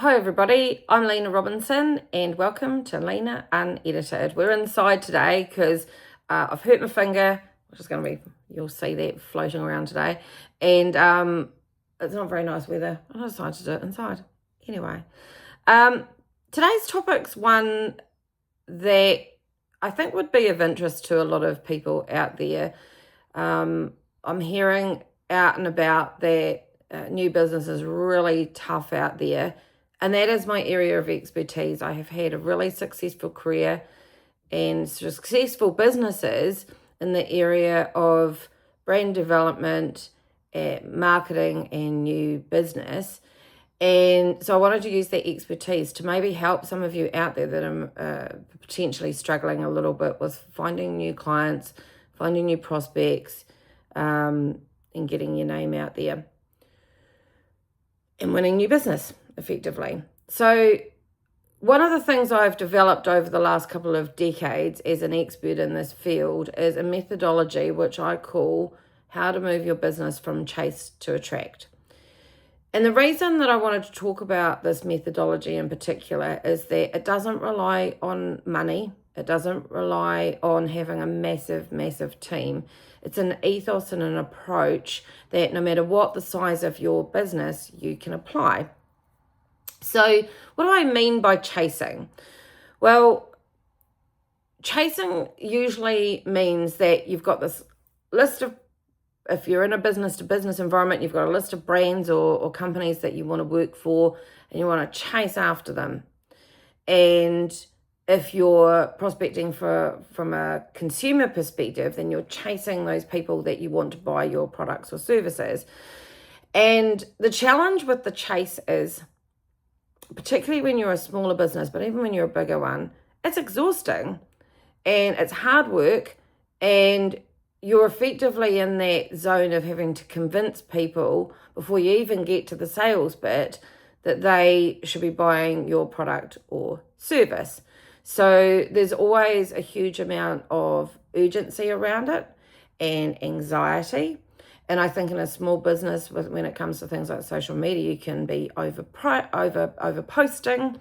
Hi everybody, I'm Lena Robinson and welcome to Lena Unedited. We're inside today because I've hurt my finger, which is going to be, you'll see that floating around today, and it's not very nice weather. I decided to do it inside. Anyway, today's topic's one that I think would be of interest to a lot of people out there. I'm hearing out and about that new business is really tough out there. And that is my area of expertise. I have had a really successful career and successful businesses in the area of brand development, marketing, and new business. And so I wanted to use that expertise to maybe help some of you out there that are potentially struggling a little bit with finding new clients, finding new prospects, and getting your name out there and winning new business effectively. So one of the things I've developed over the last couple of decades as an expert in this field is a methodology which I call how to move your business from chase to attract. And the reason that I wanted to talk about this methodology in particular is that it doesn't rely on money. It doesn't rely on having a massive team. It's an ethos and an approach that no matter what the size of your business, you can apply. So what do I mean by chasing? Well, chasing usually means that you've got this list of, if you're in a business-to-business environment, you've got a list of brands or companies that you want to work for and you want to chase after them. And if you're prospecting from a consumer perspective, then you're chasing those people that you want to buy your products or services. And the challenge with the chase is, particularly when you're a smaller business, but even when you're a bigger one, it's exhausting and it's hard work, and you're effectively in that zone of having to convince people before you even get to the sales bit that they should be buying your product or service. So there's always a huge amount of urgency around it and anxiety. And I think in a small business, when it comes to things like social media, you can be over posting,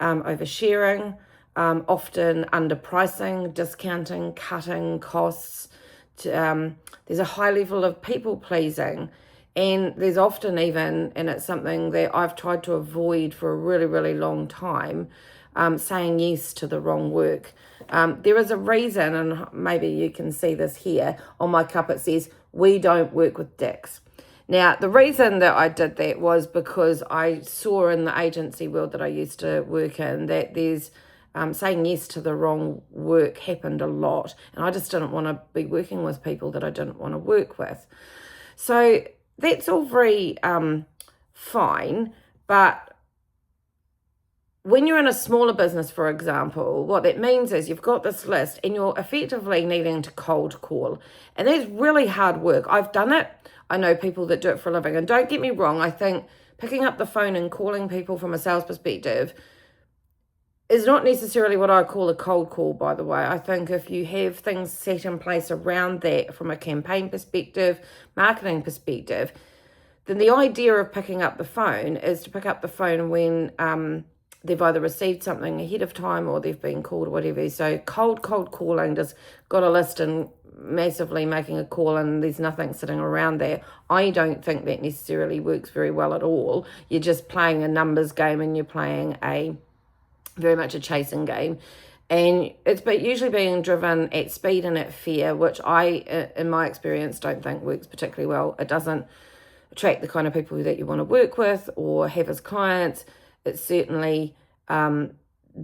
oversharing, often underpricing, discounting, cutting costs. There's a high level of people pleasing, and there's often even, and it's something that I've tried to avoid for a really long time, saying yes to the wrong work. There is a reason, and maybe you can see this here on my cup. It says, "We don't work with dicks." Now, the reason that I did that was because I saw in the agency world that I used to work in that there's saying yes to the wrong work happened a lot, and I just didn't want to be working with people that I didn't want to work with. So that's all very fine, but when you're in a smaller business, for example, what that means is you've got this list and you're effectively needing to cold call, and that's really hard work. I've done it. I know people that do it for a living, and don't get me wrong, I think picking up the phone and calling people from a sales perspective is not necessarily what I call a cold call, by the way. I think if you have things set in place around that from a campaign perspective, marketing perspective, then the idea of picking up the phone is to pick up the phone when they've either received something ahead of time or they've been called or whatever. So cold calling, just got a list and massively making a call and there's nothing sitting around there. I don't think that necessarily works very well at all. You're just playing a numbers game and you're playing very much a chasing game, and it's usually being driven at speed and at fear, which I, in my experience, don't think works particularly well. It doesn't attract the kind of people that you want to work with or have as clients. It certainly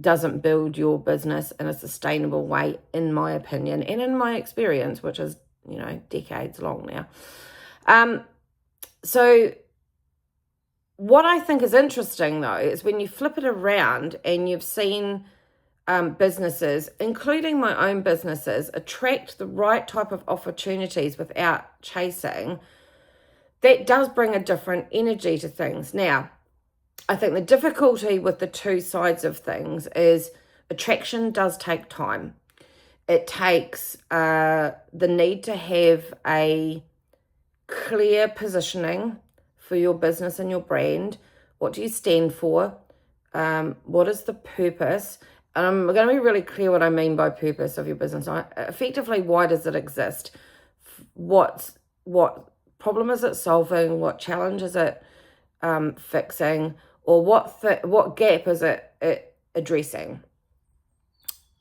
doesn't build your business in a sustainable way, in my opinion, and in my experience, which is, decades long now. So what I think is interesting, though, is when you flip it around and you've seen businesses, including my own businesses, attract the right type of opportunities without chasing, that does bring a different energy to things. Now, I think the difficulty with the two sides of things is attraction does take time. It takes the need to have a clear positioning for your business and your brand. What do you stand for? What is the purpose? And I'm going to be really clear what I mean by purpose of your business. Effectively, why does it exist? What problem is it solving? What challenge is it fixing? Or what gap is it addressing?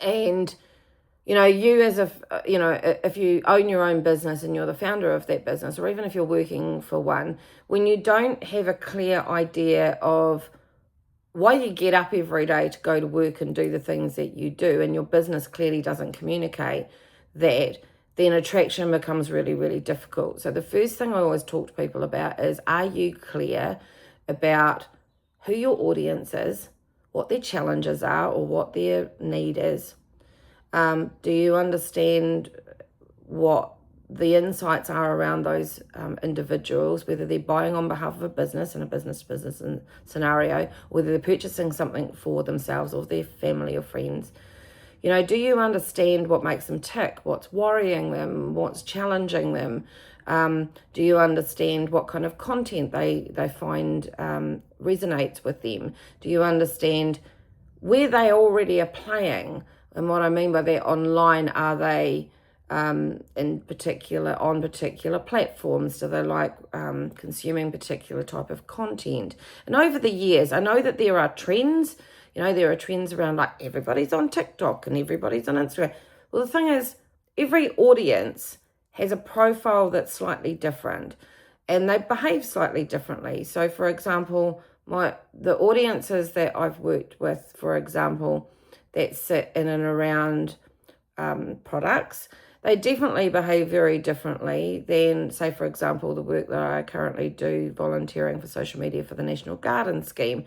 And you if you own your own business and you're the founder of that business, or even if you're working for one, when you don't have a clear idea of why you get up every day to go to work and do the things that you do, and your business clearly doesn't communicate that, then attraction becomes really, really difficult. So the first thing I always talk to people about is, are you clear about who your audience is, what their challenges are, or what their need is? Do you understand what the insights are around those individuals, whether they're buying on behalf of a business in a business-to-business scenario, whether they're purchasing something for themselves or their family or friends? Do you understand what makes them tick, what's worrying them, what's challenging them? Do you understand what kind of content they find resonates with them? Do you understand where they already are playing? And what I mean by that, online, are they on particular platforms? Do they like consuming particular type of content? And over the years, I know that there are trends. There are trends around, like, everybody's on TikTok and everybody's on Instagram. Well, the thing is, every audience has a profile that's slightly different, and they behave slightly differently. So, for example, the audiences that I've worked with, for example, that sit in and around products, they definitely behave very differently than, say, for example, the work that I currently do volunteering for social media for the National Garden Scheme.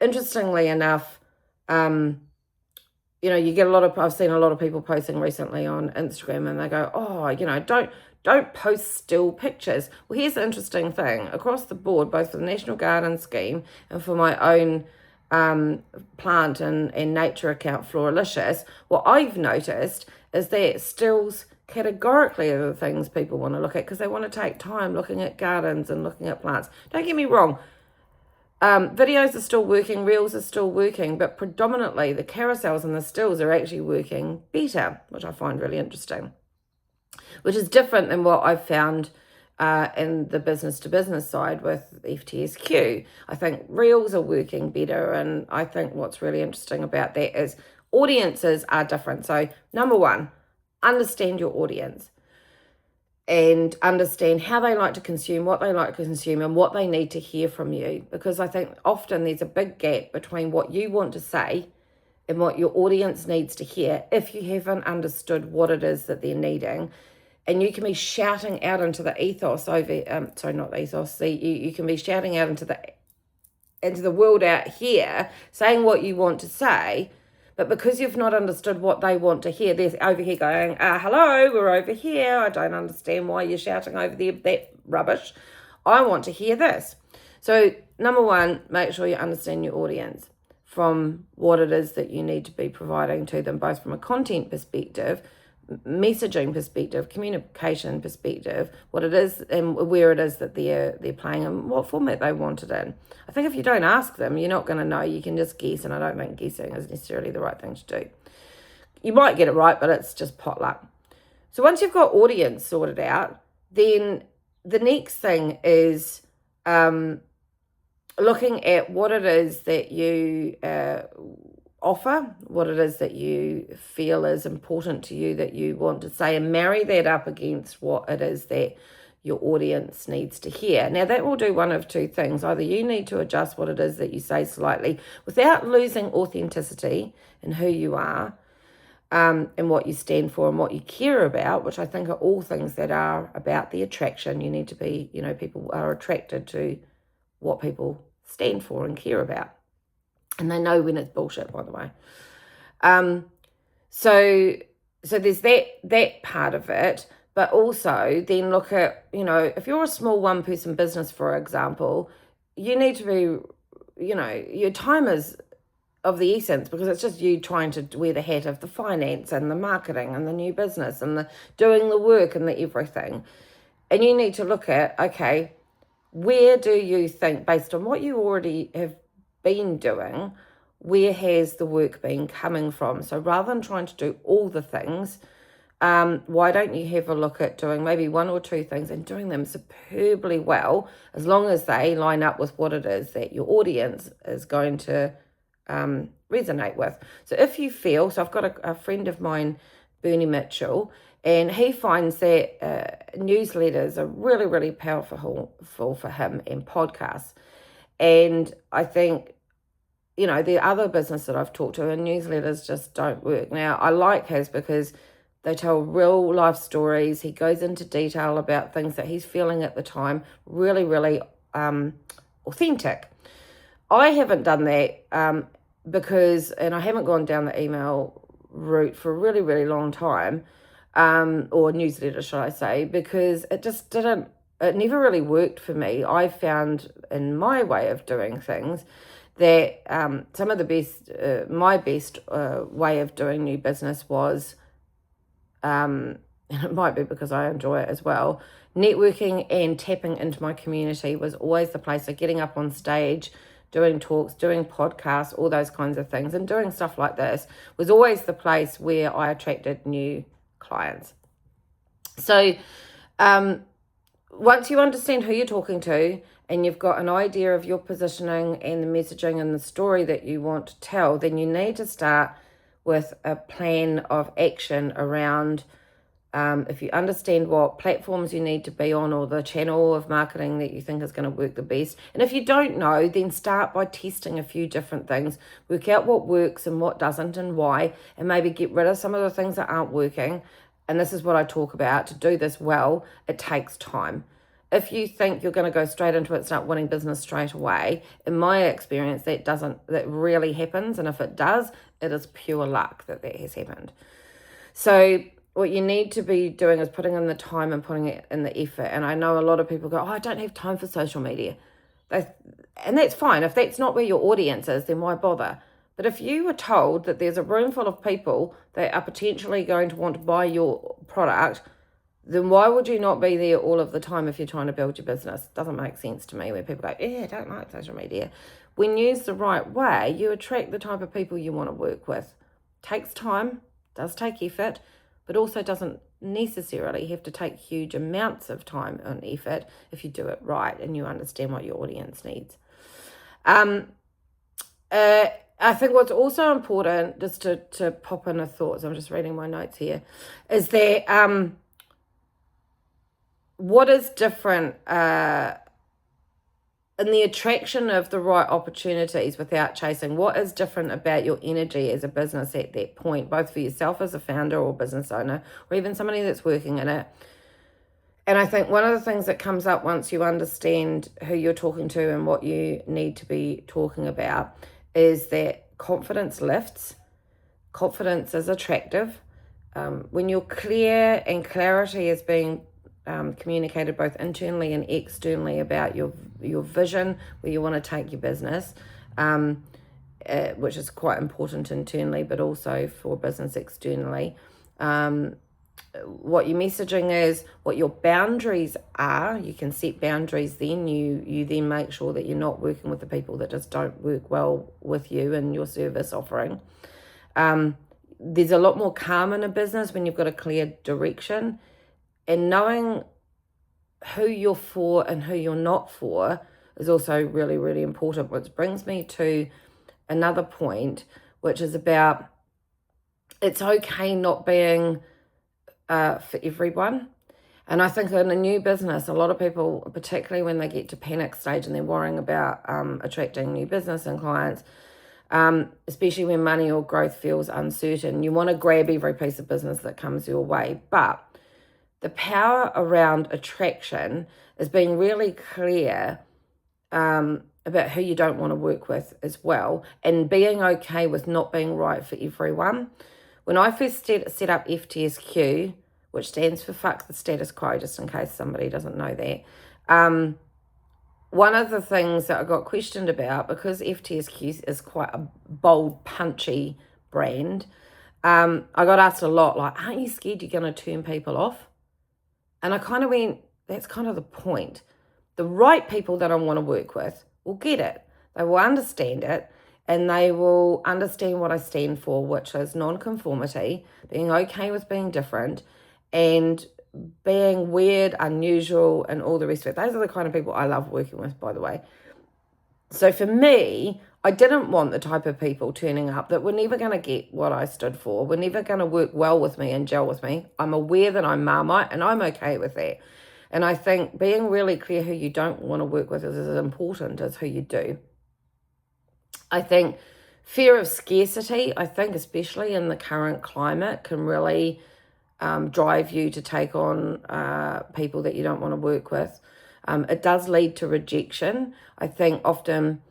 Interestingly enough, you get I've seen a lot of people posting recently on Instagram, and they go, don't post still pictures. Well, here's the interesting thing. Across the board, both for the National Garden Scheme and for my own plant and nature account, Floralicious, what I've noticed is that stills categorically are the things people want to look at, because they want to take time looking at gardens and looking at plants. Don't get me wrong. Videos are still working, reels are still working, but predominantly the carousels and the stills are actually working better, which I find really interesting, which is different than what I've found in the business-to-business side with FTSQ. I think reels are working better, and I think what's really interesting about that is audiences are different. So, number one, understand your audience and understand how they like to consume, what they like to consume, and what they need to hear from you. Because I think often there's a big gap between what you want to say and what your audience needs to hear if you haven't understood what it is that they're needing. And you can be shouting out into the ethos you can be shouting out into the world out here, saying what you want to say, but because you've not understood what they want to hear, they're over here going, hello, we're over here. I don't understand why you're shouting over there, that rubbish. I want to hear this. So, number one, make sure you understand your audience from what it is that you need to be providing to them, both from a content perspective, messaging perspective, communication perspective, what it is and where it is that they're playing and what format they want it in. I think if you don't ask them, you're not going to know. You can just guess, and I don't think guessing is necessarily the right thing to do. You might get it right, but it's just potluck. So once you've got audience sorted out, then the next thing is looking at what it is that you offer, what it is that you feel is important to you that you want to say, and marry that up against what it is that your audience needs to hear. Now, that will do one of two things. Either you need to adjust what it is that you say slightly without losing authenticity in who you are, and what you stand for and what you care about, which I think are all things that are about the attraction. You need to be, people are attracted to what people stand for and care about. And they know when it's bullshit, by the way. So there's that part of it, but also then look at, if you're a small one-person business, for example, you need to be, your time is of the essence, because it's just you trying to wear the hat of the finance and the marketing and the new business and the doing the work and the everything. And you need to look at, okay, where do you think, based on what you already have been doing, where has the work been coming from? So rather than trying to do all the things, why don't you have a look at doing maybe one or two things and doing them superbly well, as long as they line up with what it is that your audience is going to resonate with. So if you feel, so I've got a friend of mine, Bernie Mitchell, and he finds that newsletters are really, really powerful for him, and podcasts. And I think, the other business that I've talked to, and newsletters just don't work. Now, I like his because they tell real life stories. He goes into detail about things that he's feeling at the time. Really, really authentic. I haven't done that because, and I haven't gone down the email route for a really, really long time, or newsletter, should I say, because it never really worked for me. I found in my way of doing things that some of the best, my best way of doing new business was, and it might be because I enjoy it as well, networking and tapping into my community was always the place. So getting up on stage, doing talks, doing podcasts, all those kinds of things, and doing stuff like this was always the place where I attracted new clients. So once you understand who you're talking to and you've got an idea of your positioning and the messaging and the story that you want to tell, then you need to start with a plan of action around if you understand what platforms you need to be on or the channel of marketing that you think is going to work the best. And if you don't know, then start by testing a few different things. Work out what works and what doesn't and why, and maybe get rid of some of the things that aren't working. And this is what I talk about. To do this well, it takes time. If you think you're going to go straight into it, start winning business straight away, in my experience, that rarely happens. And if it does, it is pure luck that has happened. So what you need to be doing is putting in the time and putting it in the effort. And I know a lot of people go, I don't have time for social media. And that's fine. If that's not where your audience is, then why bother? But if you were told that there's a room full of people that are potentially going to want to buy your product, then why would you not be there all of the time if you're trying to build your business? Doesn't make sense to me, where people go, I don't like social media. When used the right way, you attract the type of people you want to work with. Takes time, does take effort, but also doesn't necessarily have to take huge amounts of time and effort if you do it right and you understand what your audience needs. I think what's also important, just to pop in a thought, so I'm just reading my notes here, is that what is different in the attraction of the right opportunities without chasing? What is different about your energy as a business at that point, both for yourself as a founder or business owner, or even somebody that's working in it? And I think one of the things that comes up once you understand who you're talking to and what you need to be talking about is that confidence lifts. Confidence is attractive. When you're clear and clarity is being communicated both internally and externally about your vision, where you want to take your business, which is quite important internally, but also for business externally. What your messaging is, what your boundaries are. You can set boundaries then. You then make sure that you're not working with the people that just don't work well with you and your service offering. There's a lot more calm in a business when you've got a clear direction. And knowing who you're for and who you're not for is also really, really important, which brings me to another point, which is about it's okay not being for everyone. And I think in a new business, a lot of people, particularly when they get to panic stage and they're worrying about attracting new business and clients, especially when money or growth feels uncertain, you want to grab every piece of business that comes your way. But the power around attraction is being really clear about who you don't want to work with as well, and being okay with not being right for everyone. When I first set up FTSQ, which stands for Fuck the Status Quo, just in case somebody doesn't know that, one of the things that I got questioned about, because FTSQ is quite a bold, punchy brand, I got asked a lot, like, aren't you scared you're going to turn people off? And I kind of went, that's kind of the point. The right people that I want to work with will get it. They will understand it. and they will understand what I stand for, which is non-conformity, being okay with being different, and being weird, unusual, and all the rest of it. Those are the kind of people I love working with, by the way. So for me, I didn't want the type of people turning up that were never going to get what I stood for, were never going to work well with me and gel with me. I'm aware that I'm Marmite, and I'm okay with that. And I think being really clear who you don't want to work with is as important as who you do. I think fear of scarcity, I think especially in the current climate, can really drive you to take on people that you don't want to work with. It does lead to rejection. I think often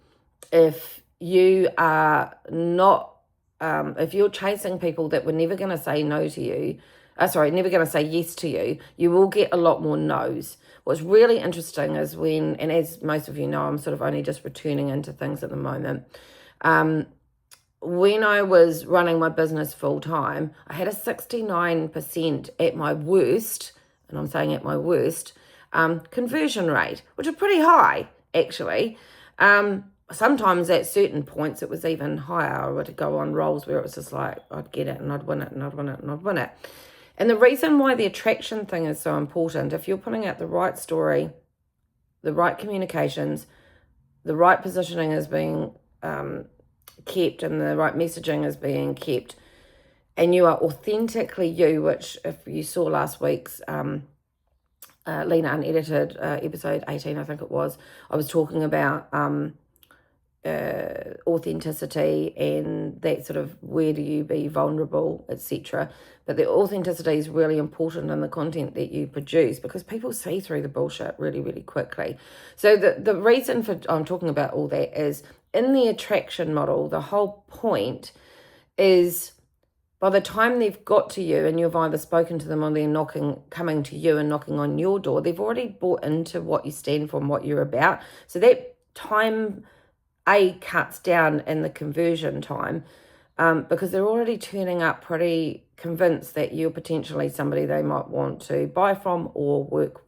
if you are not, if you're chasing people that were never going to say no to you, never going to say yes to you, you will get a lot more no's. What's really interesting is when, and as most of you know, I'm sort of only just returning into things at the moment. When I was running my business full time, I had a 69% at my worst, and I'm saying at my worst, conversion rate, which is pretty high, actually. Sometimes at certain points it was even higher. I would go on rolls where it was just like, I'd get it and I'd win it and I'd win it and I'd win it. And the reason why the attraction thing is so important, if you're putting out the right story, the right communications, the right positioning is being kept and the right messaging is being kept, and you are authentically you, which if you saw last week's Lena Unedited, episode 18, I think it was, I was talking about authenticity and that sort of where do you be vulnerable, etc. But the authenticity is really important in the content that you produce because people see through the bullshit really, really quickly. So the reason for I'm talking about all that is in the attraction model, the whole point is by the time they've got to you and you've either spoken to them or they're coming to you and knocking on your door, they've already bought into what you stand for and what you're about. So that time cuts down in the conversion time because they're already turning up pretty convinced that you're potentially somebody they might want to buy from or work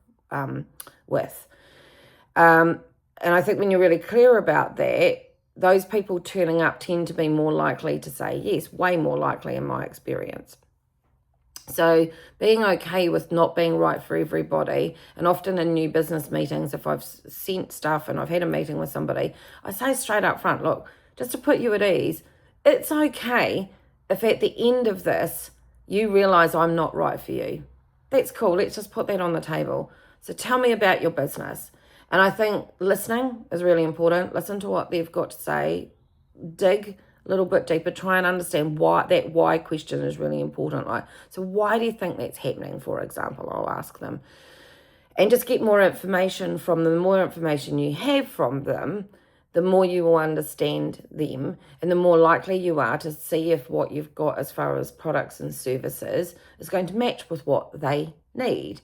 with. And I think when you're really clear about that, those people turning up tend to be more likely to say yes, way more likely in my experience. So being okay with not being right for everybody, and often in new business meetings, if I've sent stuff and I've had a meeting with somebody, I say straight up front, look, just to put you at ease, it's okay if at the end of this, you realize I'm not right for you. That's cool. Let's just put that on the table. So tell me about your business. And I think listening is really important. Listen to what they've got to say. Dig a little bit deeper. Try and understand why. That why question is really important. Like, so why do you think that's happening, for example? I'll ask them. And just get more information from them. The more information you have from them, the more you will understand them and the more likely you are to see if what you've got as far as products and services is going to match with what they need.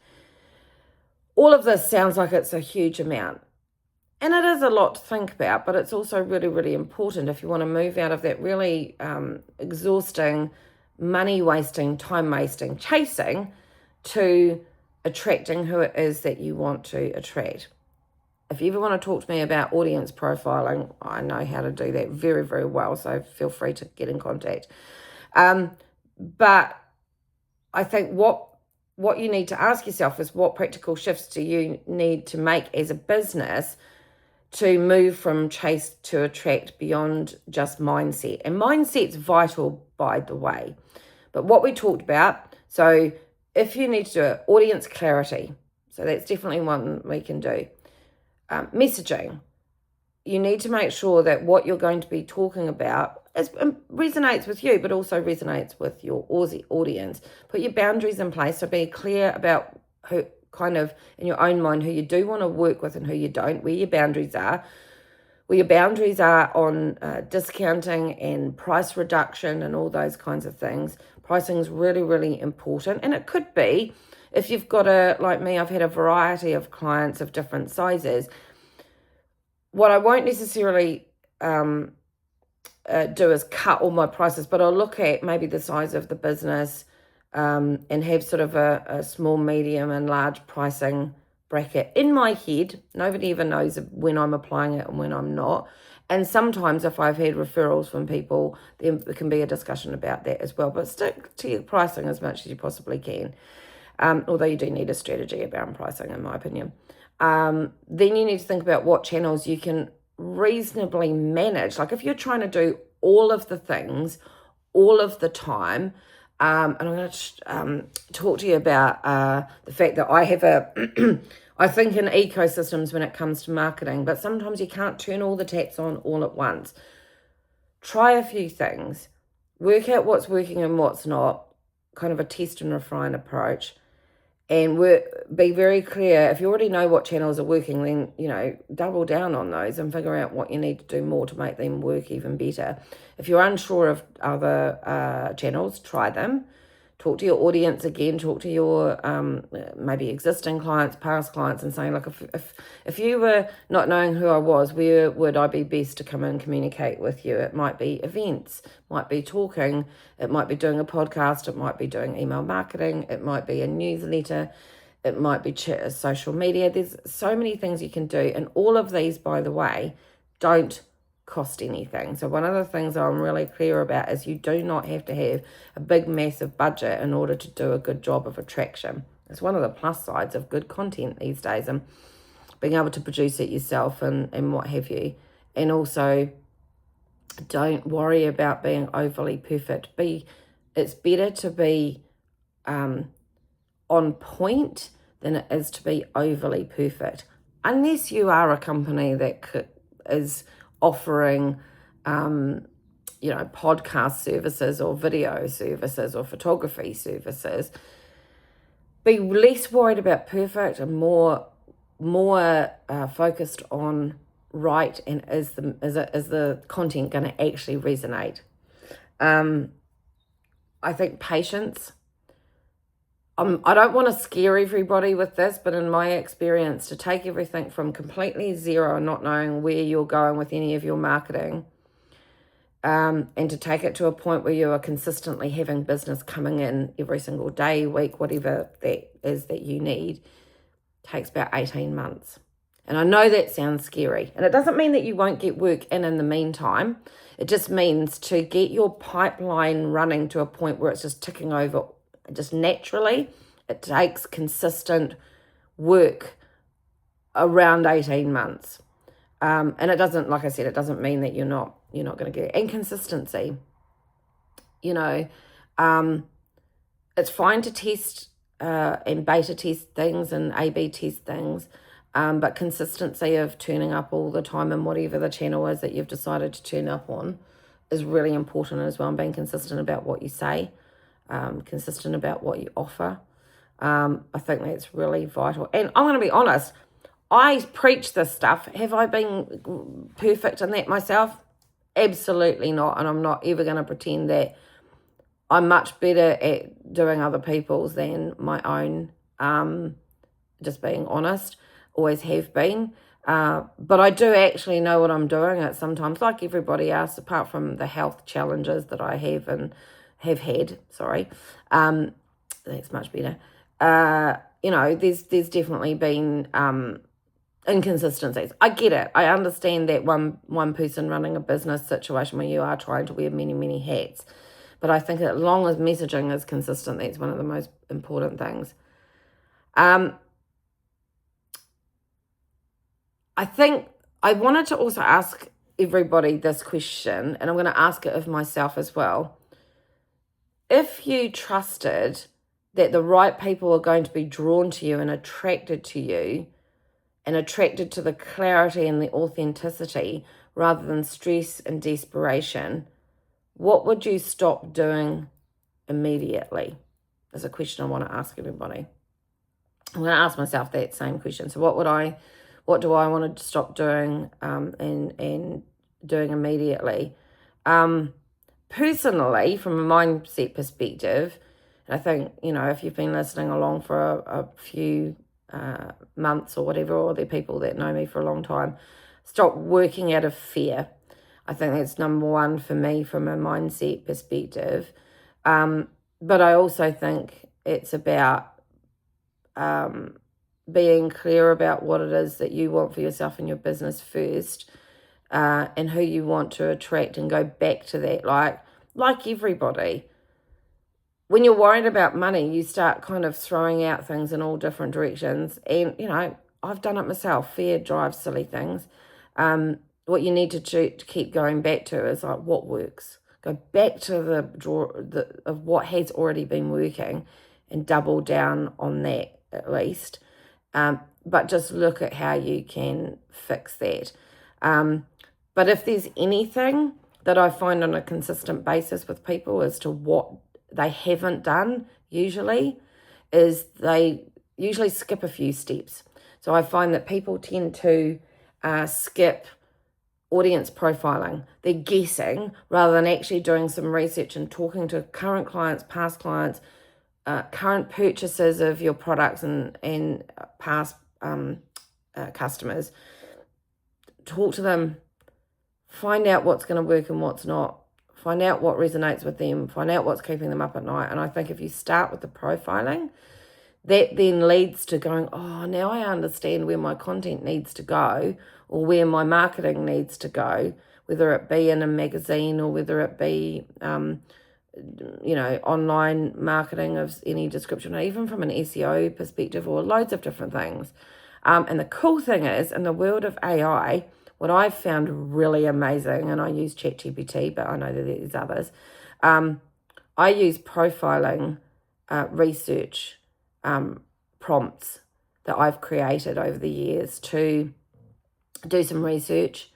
All of this sounds like it's a huge amount. And it is a lot to think about, but it's also really, really important if you want to move out of that really exhausting, money-wasting, time-wasting chasing to attracting who it is that you want to attract. If you ever want to talk to me about audience profiling, I know how to do that very, very well, so feel free to get in contact. But I think what you need to ask yourself is what practical shifts do you need to make as a business to move from chase to attract beyond just mindset. And mindset's vital, by the way. But what we talked about, so if you need to do it, audience clarity. So that's definitely one we can do. Messaging. You need to make sure that what you're going to be talking about resonates with you, but also resonates with your audience. Put your boundaries in place. So be clear about who, kind of in your own mind, who you do want to work with and who you don't, where your boundaries are. Where your boundaries are on discounting and price reduction and all those kinds of things. Pricing is really, really important. And it could be, if you've got like me, I've had a variety of clients of different sizes. What I won't necessarily do is cut all my prices, but I'll look at maybe the size of the business and have sort of a small, medium and large pricing bracket in my head. Nobody ever knows when I'm applying it and when I'm not. And sometimes if I've had referrals from people, then there can be a discussion about that as well. But stick to your pricing as much as you possibly can. Although you do need a strategy around pricing, in my opinion. Then you need to think about what channels you can reasonably manage. Like if you're trying to do all of the things all of the time, and I'm going to talk to you about the fact that I have I think in ecosystems when it comes to marketing, but sometimes you can't turn all the taps on all at once. Try a few things, work out what's working and what's not, kind of a test and refine approach. And be very clear. If you already know what channels are working, then, double down on those and figure out what you need to do more to make them work even better. If you're unsure of other channels, try them. Talk to your audience again. Talk to your maybe existing clients, past clients, and saying, look, if you were not knowing who I was, where would I be best to come and communicate with you? It might be events, might be talking, it might be doing a podcast, it might be doing email marketing, it might be a newsletter, it might be social media. There's so many things you can do, and all of these, by the way, don't cost anything. So one of the things I'm really clear about is you do not have to have a big massive budget in order to do a good job of attraction. It's one of the plus sides of good content these days, and being able to produce it yourself and what have you. And also, don't worry about being overly perfect. It's better to be on point than it is to be overly perfect, unless you are a company that is offering podcast services or video services or photography services. Be less worried about perfect and more focused on right, and is the content going to actually resonate. I think patience. I don't want to scare everybody with this, but in my experience, to take everything from completely zero and not knowing where you're going with any of your marketing, and to take it to a point where you are consistently having business coming in every single day, week, whatever that is that you need, takes about 18 months. And I know that sounds scary. And it doesn't mean that you won't get work in the meantime. It just means to get your pipeline running to a point where it's just ticking over just naturally. It takes consistent work around 18 months. And it doesn't, like I said, it doesn't mean that you're not going to get it. And consistency. It's fine to test and beta test things and A/B test things, but consistency of turning up all the time and whatever the channel is that you've decided to turn up on is really important as well. And being consistent about what you say, consistent about what you offer. I think that's really vital. And I'm going to be honest, I preach this stuff. Have I been perfect in that myself? Absolutely not. And I'm not ever going to pretend that I'm much better at doing other people's than my own. Just being honest, always have been. But I do actually know what I'm doing. It's sometimes like everybody else, apart from the health challenges that I have and have had. Sorry, that's much better. There's definitely been inconsistencies. I get it. I understand that one person running a business situation where you are trying to wear many, many hats. But I think as long as messaging is consistent, that's one of the most important things. I think I wanted to also ask everybody this question, and I'm going to ask it of myself as well. If you trusted that the right people are going to be drawn to you and attracted to you and attracted to the clarity and the authenticity rather than stress and desperation, what would you stop doing immediately? Is a question I want to ask everybody. I'm going to ask myself that same question. So what do I want to stop doing and doing immediately? Personally, from a mindset perspective, and I think, if you've been listening along for a few months or whatever, or the people that know me for a long time, stop working out of fear. I think that's number one for me from a mindset perspective. But I also think it's about being clear about what it is that you want for yourself and your business first, and who you want to attract, and go back to that. Like everybody, when you're worried about money, you start kind of throwing out things in all different directions. And, I've done it myself. Fear drives silly things. What you need to do to keep going back to is like, what works. Go back to the draw of what has already been working and double down on that at least. But just look at how you can fix that. But if there's anything that I find on a consistent basis with people as to what they haven't done usually, is they usually skip a few steps. So I find that people tend to skip audience profiling. They're guessing rather than actually doing some research and talking to current clients, past clients, current purchasers of your products, and past customers. Talk to them, find out what's going to work and what's not, find out what resonates with them, find out what's keeping them up at night. And I think if you start with the profiling, that then leads to going, oh, now I understand where my content needs to go, or where my marketing needs to go, whether it be in a magazine or whether it be, online marketing of any description, or even from an SEO perspective, or loads of different things. And the cool thing is, in the world of AI, what I've found really amazing, and I use ChatGPT, but I know that there's others, I use profiling research prompts that I've created over the years to do some research.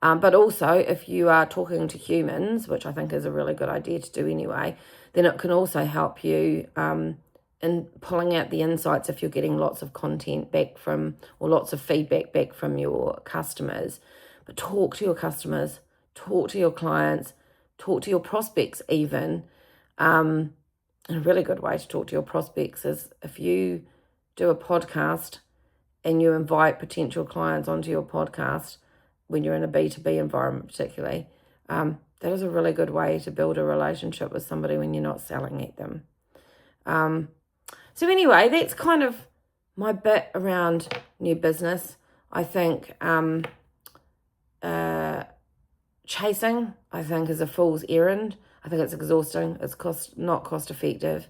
But also, if you are talking to humans, which I think is a really good idea to do anyway, then it can also help you in pulling out the insights if you're getting lots of content back from, or lots of feedback back from your customers. But talk to your customers, talk to your clients, talk to your prospects even. And a really good way to talk to your prospects is if you do a podcast and you invite potential clients onto your podcast, when you're in a B2B environment particularly, that is a really good way to build a relationship with somebody when you're not selling at them. So anyway, that's kind of my bit around new business. I think chasing, I think, is a fool's errand. I think it's exhausting. It's not cost effective.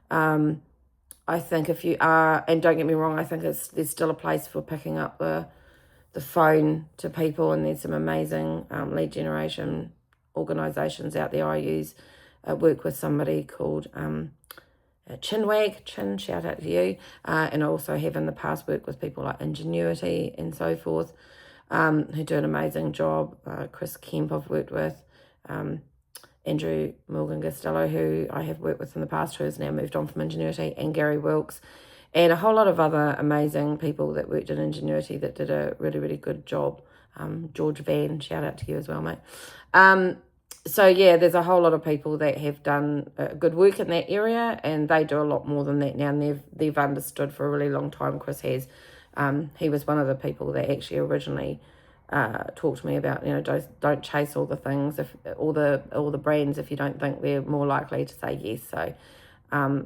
I think if you are, and don't get me wrong, I think there's still a place for picking up the phone to people, and there's some amazing lead generation organisations out there. I work with somebody called Chin, shout out to you, and I also have in the past worked with people like Ingenuity and so forth, who do an amazing job. Chris Kemp I've worked with, Andrew Morgan Costello, who I have worked with in the past, who has now moved on from Ingenuity, and Gary Wilkes, and a whole lot of other amazing people that worked in Ingenuity that did a really, really good job. George Van, shout out to you as well, mate. So yeah, there's a whole lot of people that have done good work in that area, and they do a lot more than that now, and they've understood for a really long time. Chris has. He was one of the people that actually originally talked to me about, don't chase all the things, if all the brands, if you don't think they're more likely to say yes. So I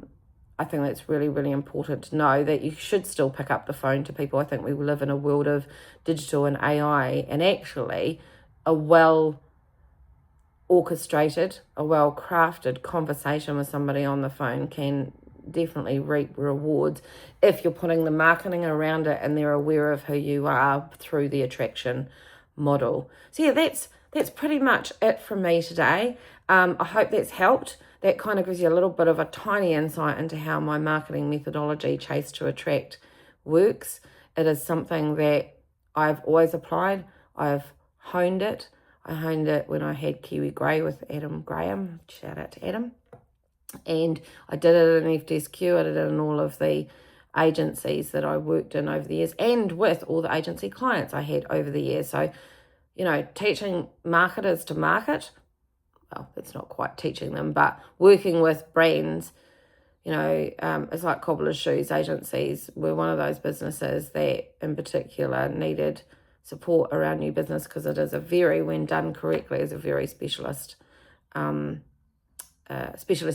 think that's really, really important to know, that you should still pick up the phone to people. I think we live in a world of digital and AI, and actually a well-orchestrated, a well-crafted conversation with somebody on the phone can definitely reap rewards if you're putting the marketing around it and they're aware of who you are through the attraction model. So yeah, that's pretty much it from me today. I hope that's helped. That kind of gives you a little bit of a tiny insight into how my marketing methodology, Chase to Attract, works. It is something that I've always applied. I've honed it. I honed it when I had Kiwi Grey with Adam Graham. Shout out to Adam. And I did it in FDSQ. I did it in all of the agencies that I worked in over the years, and with all the agency clients I had over the years. So, teaching marketers to market, well, it's not quite teaching them, but working with brands, it's like cobbler's shoes. Agencies were one of those businesses that in particular needed support around new business, because it is when done correctly, is a very specialist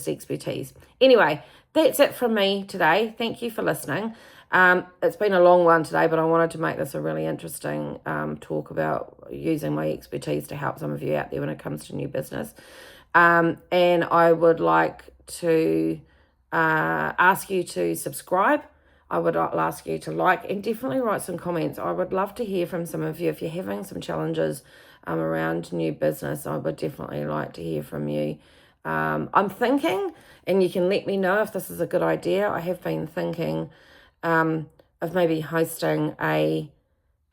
expertise. Anyway, that's it from me today. Thank you for listening. It's been a long one today, but I wanted to make this a really interesting talk about using my expertise to help some of you out there when it comes to new business. And I would like to ask you to subscribe. I would ask you to like and definitely write some comments. I would love to hear from some of you. If you're having some challenges around new business, I would definitely like to hear from you. I'm thinking, and you can let me know if this is a good idea, I have been thinking of maybe hosting a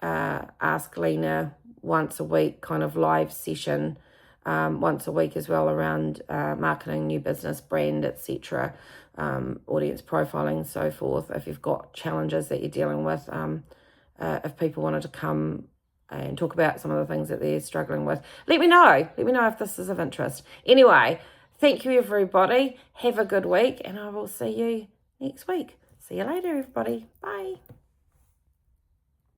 Ask Lena once a week kind of live session once a week as well around marketing, new business, brand, etc., audience profiling, so forth. If you've got challenges that you're dealing with, if people wanted to come and talk about some of the things that they're struggling with, let me know. Let me know if this is of interest. Anyway, thank you, everybody. Have a good week, and I will see you next week. See you later, everybody. Bye.